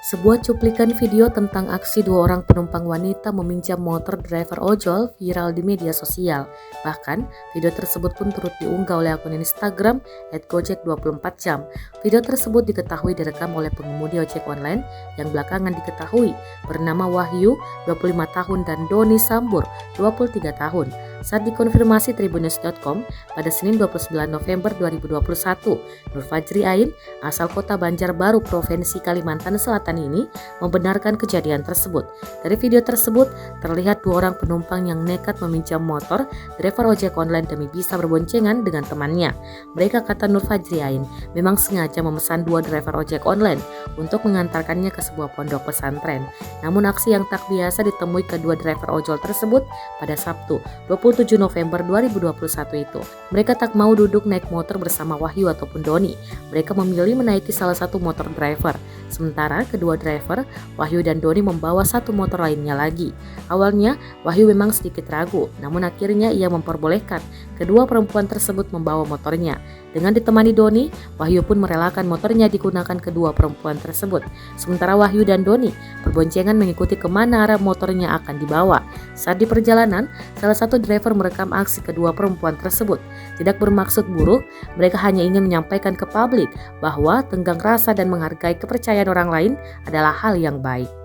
Sebuah cuplikan video tentang aksi dua orang penumpang wanita meminjam motor driver ojol viral di media sosial. Bahkan, video tersebut pun turut diunggah oleh akun Instagram @gojek24jam. Video tersebut diketahui direkam oleh pengemudi ojek online yang belakangan diketahui bernama Wahyu, 25 tahun dan Doni Sambur, 23 tahun. Saat dikonfirmasi Tribunnews.com pada Senin 29 November 2021, Nur Fajri Ain, asal kota Banjarbaru, Provinsi Kalimantan Selatan ini membenarkan kejadian tersebut. Dari video tersebut, terlihat dua orang penumpang yang nekat meminjam motor driver ojek online demi bisa berboncengan dengan temannya. Mereka, kata Nur Fajri Ain, memang sengaja memesan dua driver ojek online untuk mengantarkannya ke sebuah pondok pesantren. Namun aksi yang tak biasa ditemui kedua driver ojol tersebut pada Sabtu 27 November 2021 itu. Mereka tak mau duduk naik motor bersama Wahyu ataupun Doni. Mereka memilih menaiki salah satu motor driver. Sementara kedua driver, Wahyu dan Doni, membawa satu motor lainnya lagi. Awalnya Wahyu memang sedikit ragu, namun akhirnya ia memperbolehkan kedua perempuan tersebut membawa motornya. Dengan ditemani Doni, Wahyu pun merelakan motornya digunakan kedua perempuan tersebut. Sementara Wahyu dan Doni berboncengan mengikuti kemana arah motornya akan dibawa. Saat di perjalanan, salah satu driver merekam aksi kedua perempuan tersebut. Tidak bermaksud buruk, mereka hanya ingin menyampaikan ke publik bahwa tenggang rasa dan menghargai kepercayaan orang lain adalah hal yang baik.